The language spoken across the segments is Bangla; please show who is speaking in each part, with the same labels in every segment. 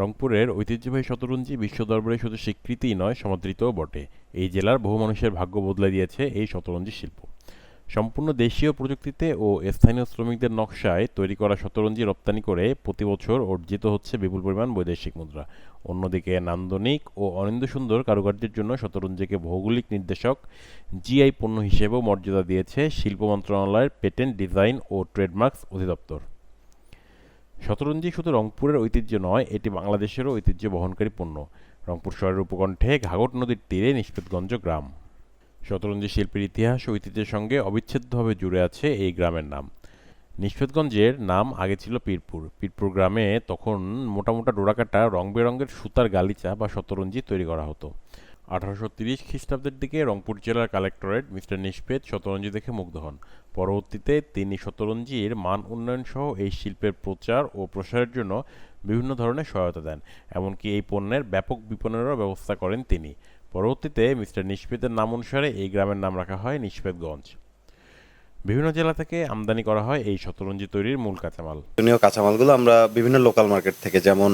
Speaker 1: রংপুরের ঐতিহ্যবাহী শতরঞ্জি বিশ্ব দরবারে শুধু স্বীকৃতিই নয়, সমাদৃতও বটে। এই জেলার বহু মানুষের ভাগ্য বদলে দিয়েছে এই শতরঞ্জি শিল্প। সম্পূর্ণ দেশীয় প্রযুক্তিতে ও স্থানীয় শ্রমিকদের নকশায় তৈরি করা শতরঞ্জি রপ্তানি করে প্রতি বছর অর্জিত হচ্ছে বিপুল পরিমাণ বৈদেশিক মুদ্রা। অন্যদিকে নান্দনিক ও অনিন্দ্যসুন্দর কারুকার্যের জন্য শতরঞ্জিকে ভৌগোলিক নির্দেশক জিআই পণ্য হিসেবেও মর্যাদা দিয়েছে শিল্প মন্ত্রণালয়ের পেটেন্ট, ডিজাইন ও ট্রেডমার্কস অধিদপ্তর। শতরঞ্জি শুধু রংপুরের ঐতিহ্য নয়, এটি বাংলাদেশেরও ঐতিহ্য বহনকারী পণ্য। রংপুর শহরের উপকণ্ঠে ঘাঘট নদীর তীরে নিষ্পেতগঞ্জ গ্রাম। শতরঞ্জি শিল্পের ইতিহাস ও ঐতিহ্যের সঙ্গে অবিচ্ছেদ্যভাবে জুড়ে আছে এই গ্রামের নাম। নিষ্পেতগঞ্জের নাম আগে ছিল পীরপুর। পীরপুর গ্রামে তখন মোটা মোটা ডোরাকাটা রং বেরঙের সুতার গালিচা বা শতরঞ্জি তৈরি করা হতো। 1830 খ্রিস্টাব্দের দিকে রংপুর জেলার কালেক্টরেট মিস্টার নিষ্পেত শতরঞ্জি দেখে মুগ্ধ হন। পরবর্তীতে তিনি শতরঞ্জির মান উন্নয়ন সহ এই শিল্পের প্রচার ও প্রসারের জন্য বিভিন্ন ধরনের সহায়তা দেন। এমনকি এই পণ্যের ব্যাপক বিপণনেরও ব্যবস্থা করেন তিনি। পরবর্তীতে মিস্টার নিষ্পেতের নাম অনুসারে এই গ্রামের নাম রাখা হয় নিষ্পেতগঞ্জ। বিভিন্ন জেলা থেকে আমদানি করা হয় এই শতরঞ্জি তৈরির মূল কাঁচামাল।
Speaker 2: কাঁচামালগুলো আমরা বিভিন্ন লোকাল মার্কেট থেকে, যেমন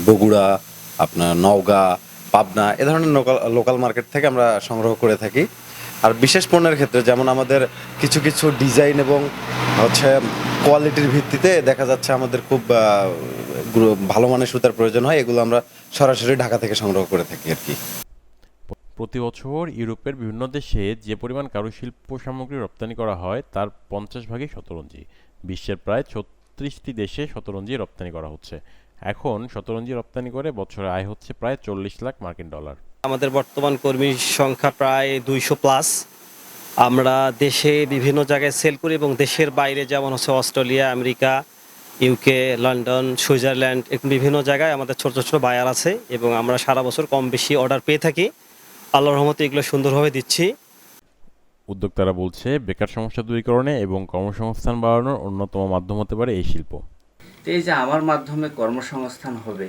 Speaker 2: বগুড়া, আপনার নওগাঁ, পাবনা, এ ধরনের লোকাল মার্কেট থেকে আমরা সংগ্রহ করে থাকি। আর বিশেষ পণ্যের ক্ষেত্রে যেমন আমাদের কিছু কিছু ডিজাইন এবং কোয়ালিটির ভিত্তিতে দেখা যাচ্ছে আমাদের খুব ভালো মানের সুতার প্রয়োজন হয়, এগুলো আমরা সরাসরি ঢাকা থেকে সংগ্রহ করে থাকি আর কি।
Speaker 1: প্রতি বছর ইউরোপের বিভিন্ন দেশে যে পরিমাণ কারুশিল্প সামগ্রী রপ্তানি করা হয় তার 50 ভাগই শতরঞ্জি। বিশ্বের প্রায় 36টি দেশে শতরঞ্জি রপ্তানি করা হচ্ছে। এখন শতরঞ্জি রপ্তানি করে বছরে আয় হচ্ছে প্রায় 40 লাখ মার্কিন ডলার।
Speaker 3: আমাদের বর্তমান কর্মীর সংখ্যা প্রায় 200+। আমরা দেশে বিভিন্ন জায়গায় সেল করি এবং দেশের বাইরে যেমন হচ্ছে Australia, America, UK, London, Switzerland, বিভিন্ন জায়গায় আমাদের ছোট ছোট বায়ার আছে এবং আমরা সারা বছর কম বেশি অর্ডার পেয়ে থাকি। আল্লাহর রহমতে এগুলো সুন্দরভাবে দিচ্ছি।
Speaker 1: উদ্যোক্তারা বলছে, বেকার সমস্যা দূরীকরণে এবং কর্মসংস্থান বাড়ানোর অন্যতম মাধ্যম হতে পারে এই শিল্প।
Speaker 4: এই যে আমার মাধ্যমে কর্মসংস্থান হবে,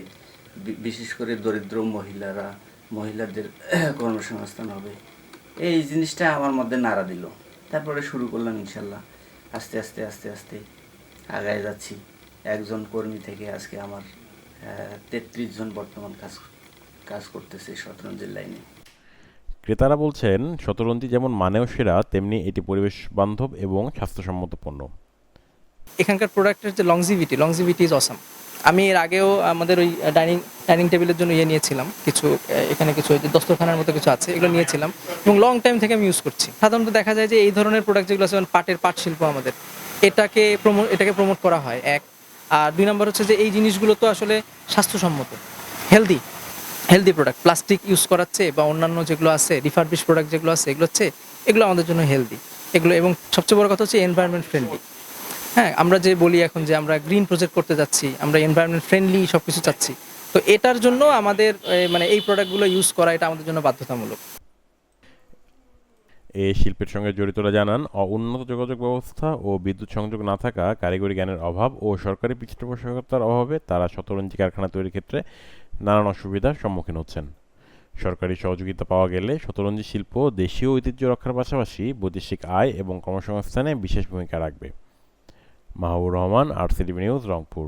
Speaker 4: বিশেষ করে দরিদ্র মহিলাদের কর্মসংস্থান হবে, এই জিনিসটা আমার মধ্যে নাড়া দিল। তারপরে শুরু করলাম, ইনশাল্লাহ আস্তে আস্তে আস্তে আস্তে আগায় যাচ্ছি। একজন কর্মী থেকে আজকে আমার 33 জন বর্তমান কাজ করতেছে শতরঞ্জির লাইনে।
Speaker 1: ক্রেতারা বলছেন, শতরঞ্জি যেমন মানেও সেরা, তেমনি এটি পরিবেশ বান্ধব এবং স্বাস্থ্যসম্মত পণ্য।
Speaker 5: এখানকার প্রোডাক্টের যে লংজিভিটি ইজ অসাম। আমি এর আগেও আমাদের ওই ডাইনিং টেবিলের জন্য নিয়েছিলাম কিছু, এখানে কিছু যে দস্তরখানার মতো কিছু আছে, এগুলো নিয়েছিলাম এবং লং টাইম থেকে আমি ইউজ করছি। সাধারণত দেখা যায় যে এই ধরনের প্রোডাক্ট যেগুলো আছে, পাট শিল্প আমাদের এটাকে প্রমোট করা হয় এক। আর 2 নম্বর হচ্ছে যে এই জিনিসগুলো তো আসলে স্বাস্থ্যসম্মত, হেলদি প্রোডাক্ট। প্লাস্টিক ইউজ করাচ্ছে বা অন্যান্য যেগুলো আছে রিফারবিশ প্রোডাক্ট যেগুলো আছে, এগুলো আমাদের জন্য হেলদি এগুলো, এবং সবচেয়ে বড় কথা হচ্ছে এনভায়রনমেন্ট ফ্রেন্ডলি। হ্যাঁ, আমরা যে বলি এখন যে আমরা গ্রিন প্রজেক্ট করতে যাচ্ছি, আমরা এনভায়রনমেন্ট ফ্রেন্ডলি সব কিছু চাচ্ছি, তো এটার জন্য আমাদের এই প্রোডাক্টগুলো ইউজ করা এটা আমাদের জন্য বাধ্যতামূলক।
Speaker 1: এই শিল্পের সঙ্গে জড়িতরা জানান, উন্নত যোগাযোগ ব্যবস্থা ও বিদ্যুৎ সংযোগ না থাকা, কারিগরি জ্ঞানের অভাব ও সরকারি পৃষ্ঠপোষকতার অভাবে তারা শতরঞ্জি কারখানা তৈরির ক্ষেত্রে নানান অসুবিধার সম্মুখীন হচ্ছেন। সরকারি সহযোগিতা পাওয়া গেলে শতরঞ্জি শিল্প দেশীয় ঐতিহ্য রক্ষার পাশাপাশি বৈদেশিক আয় এবং কর্মসংস্থানে বিশেষ ভূমিকা রাখবে। Mahbur Rahman, RCTV news, Rangpur.